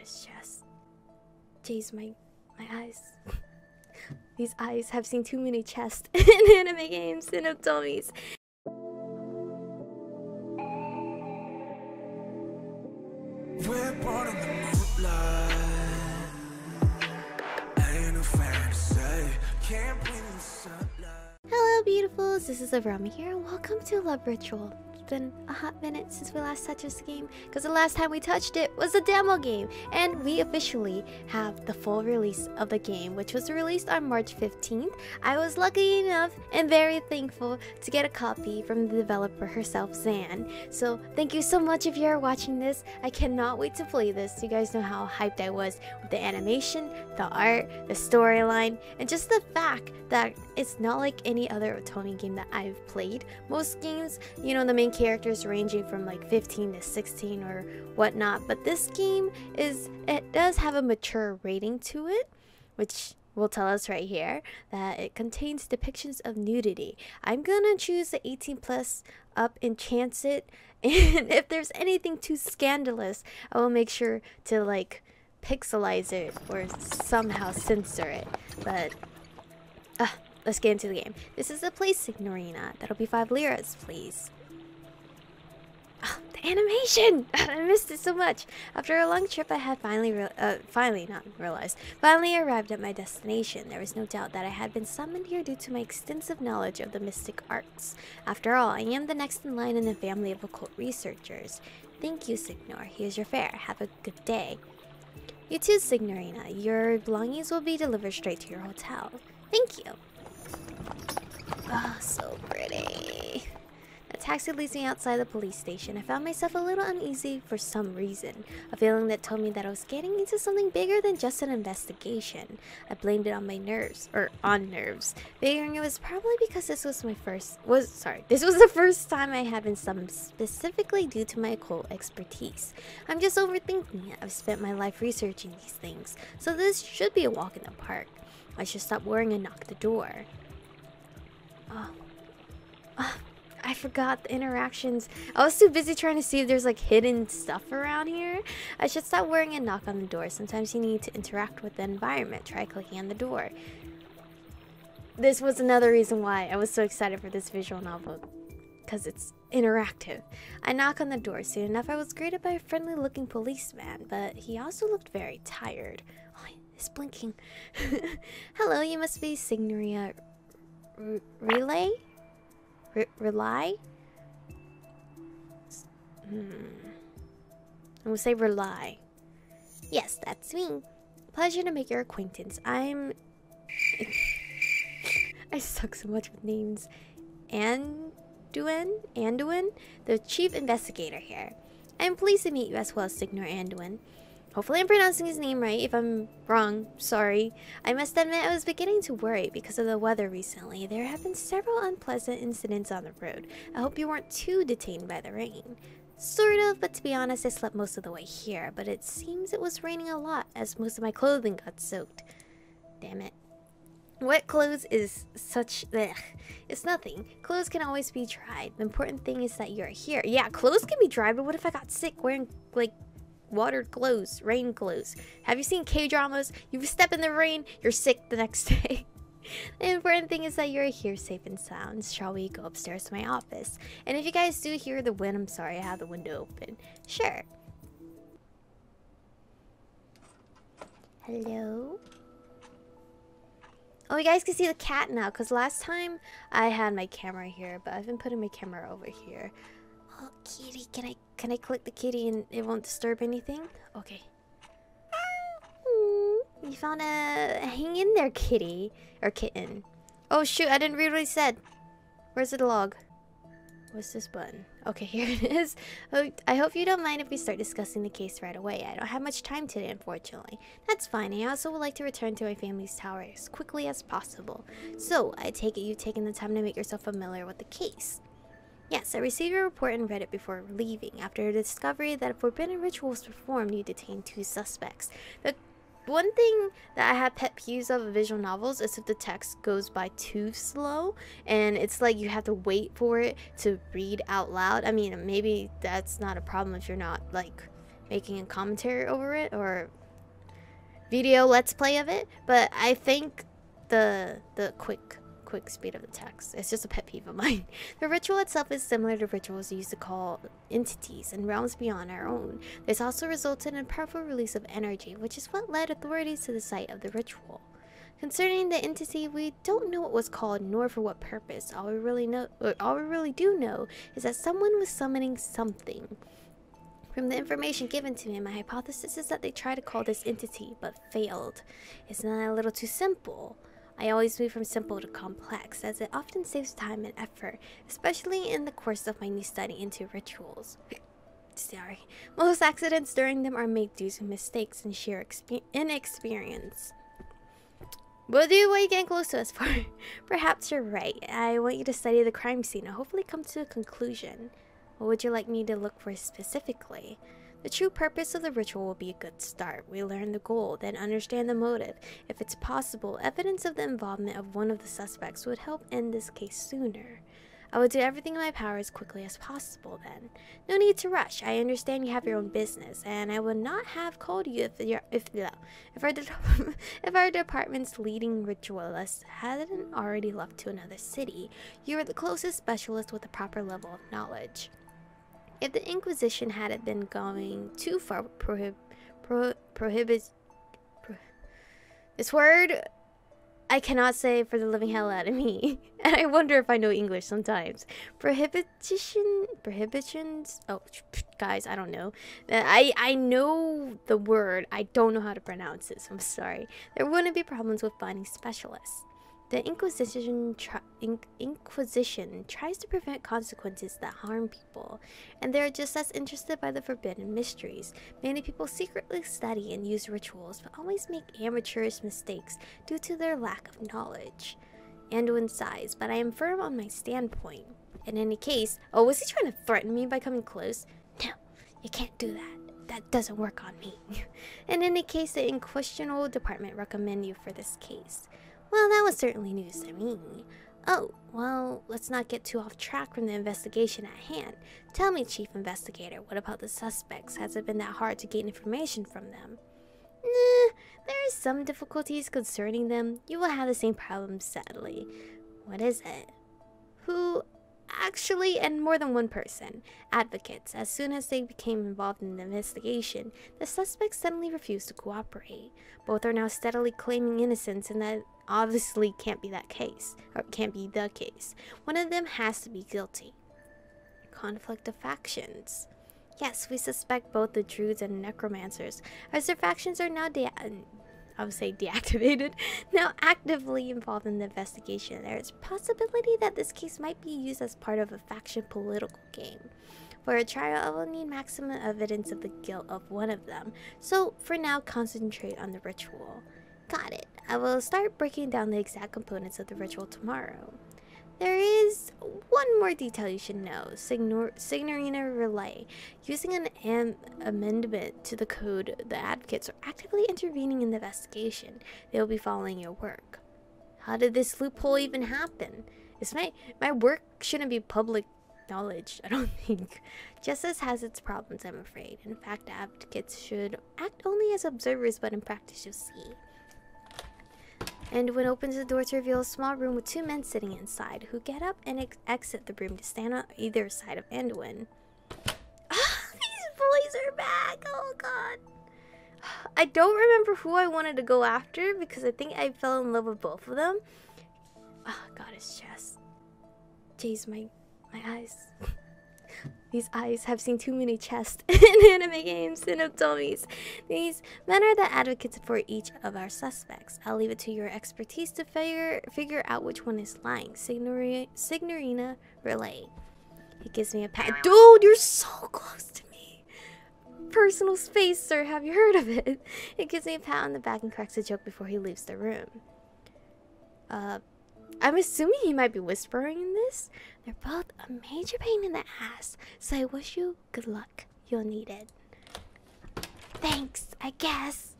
his chest. Jeez, my eyes. These eyes have seen too many chests in anime games and otomes. We're born in the moonlight. Ain't no fantasy. Can't breathe in the sunlight. Hello, beautifuls. This is Aromie here, and welcome to Love Ritual. It's been a hot minute since we last touched this game, because the last time we touched it was a demo game, and we officially have the full release of the game, which was released on March 15th. I was lucky enough and very thankful to get a copy from the developer herself, Zan. So thank you so much if you're watching this. I cannot wait to play this. You guys know how hyped I was with the animation, the art, the storyline, and just the fact that it's not like any other otome game that I've played. Most games, you know, the main characters ranging from like 15 to 16 or whatnot, but this game it does have a mature rating to it, which will tell us right here that it contains depictions of nudity. I'm gonna choose the 18+ up and chance it, and if there's anything too scandalous, I will make sure to like pixelize it or somehow censor it. But let's get into the game. This is the place, Signorina. That'll be 5 liras, please. Oh, the animation! I missed it so much. After a long trip, I had finally arrived at my destination. There was no doubt that I had been summoned here due to my extensive knowledge of the mystic arts. After all, I am the next in line in a family of occult researchers. Thank you, Signor. Here's your fare. Have a good day. You too, Signorina. Your belongings will be delivered straight to your hotel. Thank you. Oh, so pretty. A taxi leads me outside the police station. I found myself a little uneasy for some reason. A feeling that told me that I was getting into something bigger than just an investigation. I blamed it on my nerves, figuring it was probably because this was the first time I had been summoned specifically due to my occult expertise. I'm just overthinking it. I've spent my life researching these things, so this should be a walk in the park. I should stop worrying and knock the door. I forgot the interactions. I was too busy trying to see if there's like hidden stuff around here. I should stop worrying and knock on the door. Sometimes you need to interact with the environment. Try clicking on the door. This was another reason why I was so excited for this visual novel, because it's interactive. I knock on the door. Soon enough, I was greeted by a friendly looking policeman, but he also looked very tired. Oh, he's blinking. Hello, you must be Signorina Relay? Rely? I'm gonna say Rely. Yes, that's me. Pleasure to make your acquaintance. I suck so much with names. Anduin, the chief investigator here. I am pleased to meet you as well, Signor Anduin. Hopefully I'm pronouncing his name right. If I'm wrong, sorry. I must admit I was beginning to worry because of the weather recently. There have been several unpleasant incidents on the road. I hope you weren't too detained by the rain. Sort of, but to be honest, I slept most of the way here. But it seems it was raining a lot as most of my clothing got soaked. Damn it. Wet clothes is such... Ugh. It's nothing. Clothes can always be dried. The important thing is that you're here. Yeah, clothes can be dried, but what if I got sick wearing, like, watered clothes, rain clothes? Have you seen K-dramas? You step in the rain, you're sick the next day. The important thing is that you're here safe and sound. Shall we go upstairs to my office? And if you guys do hear the wind, I'm sorry, I have the window open. Sure. Hello? Oh, you guys can see the cat now, because last time I had my camera here, but I've been putting my camera over here. Oh, kitty, can I click the kitty and it won't disturb anything? Okay. You found a hang in there kitty or kitten. Oh shoot, I didn't read what he said. Where's the log? What's this button? Okay, here it is. Oh, I hope you don't mind if we start discussing the case right away. I don't have much time today, unfortunately. That's fine. I also would like to return to my family's tower as quickly as possible. So, I take it you've taken the time to make yourself familiar with the case. Yes, I received your report and read it before leaving. After the discovery that a forbidden ritual was performed, you detained 2 suspects. The one thing that I have pet peeves of visual novels is if the text goes by too slow, and it's like you have to wait for it to read out loud. I mean, maybe that's not a problem if you're not like making a commentary over it or video let's play of it, but I think the quick speed of the text, it's just a pet peeve of mine. The ritual itself is similar to rituals used to call entities and realms beyond our own. This also resulted in a powerful release of energy, which is what led authorities to the site of the ritual. Concerning the entity, we don't know what was called nor for what purpose. All we really do know is that someone was summoning something. From the information given to me, my hypothesis is that they tried to call this entity, but failed. Isn't that a little too simple? I always move from simple to complex, as it often saves time and effort, especially in the course of my new study into rituals. Sorry. Most accidents during them are made due to mistakes and sheer inexperience. What are you getting close to us for? Perhaps you're right. I want you to study the crime scene and hopefully come to a conclusion. What would you like me to look for specifically? The true purpose of the ritual will be a good start. We learn the goal, then understand the motive. If it's possible, evidence of the involvement of one of the suspects would help end this case sooner. I will do everything in my power as quickly as possible then. No need to rush. I understand you have your own business, and I would not have called you if our department's leading ritualist hadn't already left to another city. You are the closest specialist with a proper level of knowledge. If the Inquisition hadn't been going too far, this word I cannot say for the living hell out of me, and I wonder if I know English sometimes. Prohibitions. Oh, guys, I don't know. I know the word. I don't know how to pronounce it. So I'm sorry. There wouldn't be problems with finding specialists. The Inquisition tries to prevent consequences that harm people, and they're just as interested by the forbidden mysteries. Many people secretly study and use rituals, but always make amateurish mistakes due to their lack of knowledge. Anduin sighs, but I am firm on my standpoint. In any case, oh, was he trying to threaten me by coming close? No, you can't do that. That doesn't work on me. In any case, the Inquisitional Department recommend you for this case. Well, that was certainly news to me. Oh, well, let's not get too off track from the investigation at hand. Tell me, Chief Investigator, what about the suspects? Has it been that hard to gain information from them? Nah, there are some difficulties concerning them. You will have the same problem, sadly. What is it? Who? Actually, and more than one person. Advocates. As soon as they became involved in the investigation, the suspects suddenly refused to cooperate. Both are now steadily claiming innocence, and that obviously can't be that case, or can't be the case. One of them has to be guilty. Conflict of factions. Yes, we suspect both the Druids and Necromancers, as their factions are now deactivated, now actively involved in the investigation. There is a possibility that this case might be used as part of a faction political game. For a trial, I will need maximum evidence of the guilt of one of them, so for now, concentrate on the ritual. Got it. I will start breaking down the exact components of the ritual tomorrow. There is one more detail you should know. Signorina Relay. Using an amendment to the code, the advocates are actively intervening in the investigation. They will be following your work. How did this loophole even happen? My work shouldn't be public knowledge, I don't think. Justice has its problems, I'm afraid. In fact, advocates should act only as observers, but in practice you'll see. And when opens the door to reveal a small room with two men sitting inside, who get up and exit the room to stand on either side of Anduin. These boys are back! Oh god. I don't remember who I wanted to go after because I think I fell in love with both of them. Oh god, his chest. Jeez, my eyes. These eyes have seen too many chests in anime games and otomes. These men are the advocates for each of our suspects. I'll leave it to your expertise to figure out which one is lying. Signorina Relay. He gives me a pat. Dude, you're so close to me. Personal space, sir. Have you heard of it? He gives me a pat on the back and cracks a joke before he leaves the room. I'm assuming he might be whispering in this. They're both a major pain in the ass, so I wish you good luck. You'll need it. Thanks, I guess.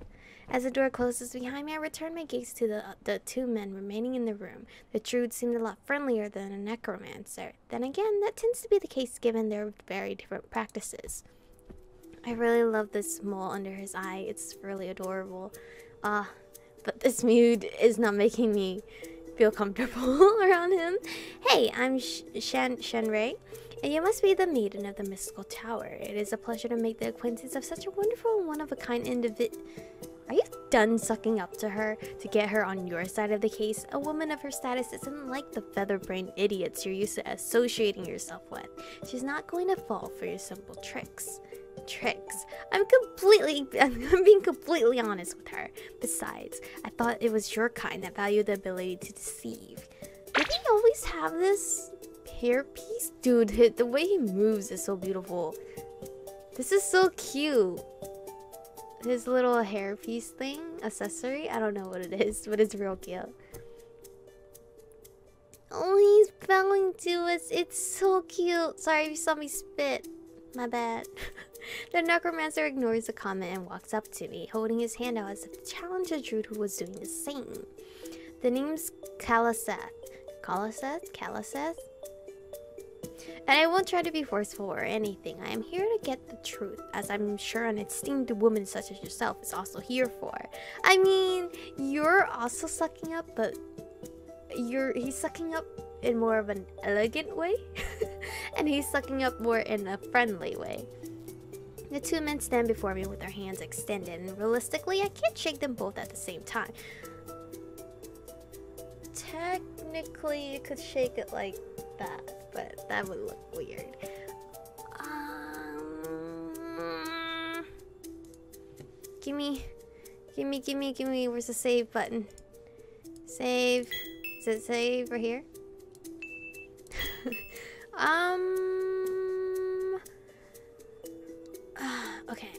As the door closes behind me, I return my gaze to the two men remaining in the room. The Druid seemed a lot friendlier than a Necromancer. Then again, that tends to be the case given their very different practices. I really love this mole under his eye. It's really adorable. But this mood is not making me feel comfortable around him. Hey, I'm Shenrei, and you must be the maiden of the mystical tower. It is a pleasure to make the acquaintance of such a wonderful and one-of-a-kind individual. Are you done sucking up to her to get her on your side of the case? A woman of her status isn't like the feather-brained idiots you're used to associating yourself with. She's not going to fall for your simple tricks. I'm being completely honest with her. Besides, I thought it was your kind that valued the ability to deceive. Did he always have this hairpiece? Dude, the way he moves is so beautiful. This is so cute. His little hairpiece thing, accessory, I don't know what it is, but it's real cute. Oh, he's bowing to us. It's so cute. Sorry if you saw me spit. My bad. The necromancer ignores the comment and walks up to me, holding his hand out as if to challenge a druid who was doing the same. The name's Kalaseth. Kalaseth? And I won't try to be forceful or anything. I am here to get the truth, as I'm sure an esteemed woman such as yourself is also here for. I mean, you're also sucking up, but he's sucking up in more of an elegant way, and he's sucking up more in a friendly way. The two men stand before me with their hands extended, and realistically, I can't shake them both at the same time. Technically, you could shake it like that, but that would look weird. Gimme. Where's the save button? Save. Is it save right here? Okay.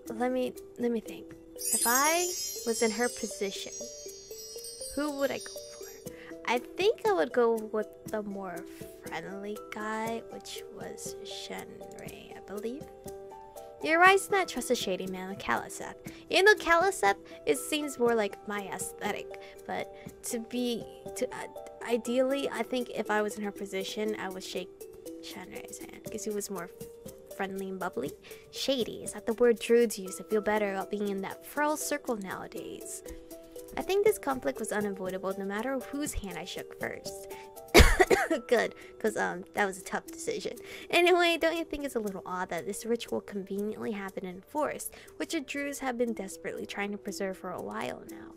Let me think. If I was in her position, who would I go for? I think I would go with the more friendly guy, which was Shenrei, I believe. You're right to not trust a shady man like Kalaseth. Even though Kalaseth, it seems more like my aesthetic, but ideally, I think if I was in her position, I would shake Shenrei's hand because he was more friendly and bubbly. Shady, is that the word druids use to feel better about being in that frail circle nowadays? I think this conflict was unavoidable no matter whose hand I shook first. Good, because that was a tough decision. Anyway, don't you think it's a little odd that this ritual conveniently happened in a forest, which the druids have been desperately trying to preserve for a while now?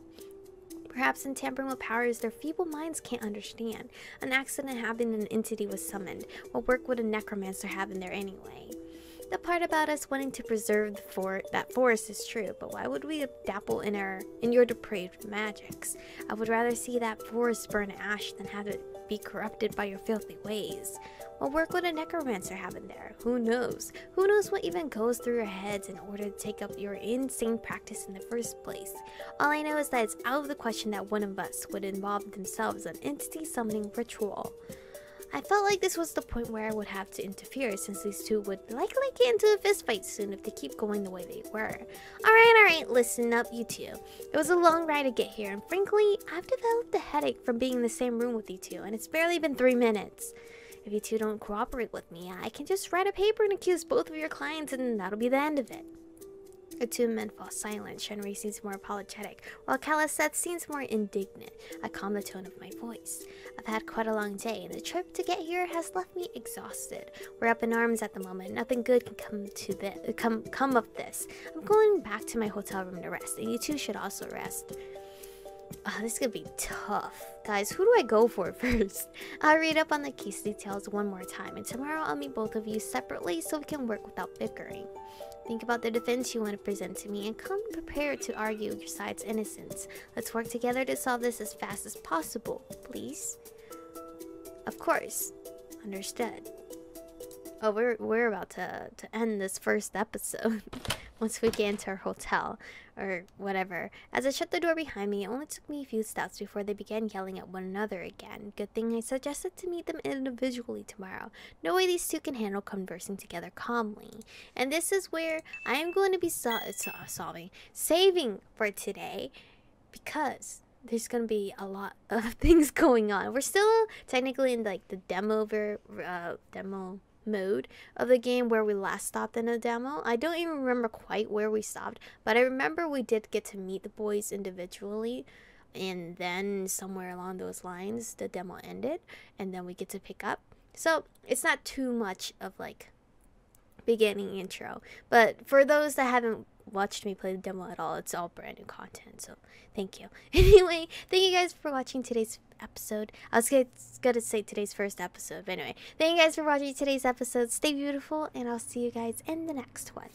Perhaps in tampering with powers their feeble minds can't understand. An accident happened and an entity was summoned. What work would a necromancer have in there anyway? The part about us wanting to preserve that forest is true, but why would we dabble in your depraved magics? I would rather see that forest burn to ash than have it be corrupted by your filthy ways. What work would a necromancer have in there? Who knows? Who knows what even goes through your heads in order to take up your insane practice in the first place? All I know is that it's out of the question that one of us would involve themselves in an entity summoning ritual. I felt like this was the point where I would have to interfere, since these two would likely get into a fistfight soon if they keep going the way they were. Alright, listen up, you two. It was a long ride to get here, and frankly, I've developed a headache from being in the same room with you two, and it's barely been 3 minutes. If you two don't cooperate with me, I can just write a paper and accuse both of your clients, and that'll be the end of it. The two men fall silent. Shenrei seems more apologetic, while Kalaseth seems more indignant. I calm the tone of my voice. I've had quite a long day, and the trip to get here has left me exhausted. We're up in arms at the moment. Nothing good can come of this. I'm going back to my hotel room to rest, and you two should also rest. This could be tough. Guys, who do I go for first? I'll read up on the case details one more time, and tomorrow I'll meet both of you separately so we can work without bickering. Think about the defense you want to present to me and come prepared to argue your side's innocence. Let's work together to solve this as fast as possible, please. Of course. Understood. Oh, we're about to end this first episode. Once we get into our hotel, or whatever. As I shut the door behind me, it only took me a few steps before they began yelling at one another again. Good thing I suggested to meet them individually tomorrow. No way these two can handle conversing together calmly. And this is where I am going to be saving for today, because there's gonna be a lot of things going on. We're still technically in like the demo mode of the game where we last stopped in the demo. I don't even remember quite where we stopped, but I remember we did get to meet the boys individually, and then somewhere along those lines the demo ended, and then we get to pick up. So it's not too much of like beginning intro, but for those that haven't watched me play the demo at all, it's all brand new content, so thank you. Anyway, thank you guys for watching today's episode. I was gonna say today's first episode, but anyway, thank you guys for watching today's episode. Stay beautiful, and I'll see you guys in the next one.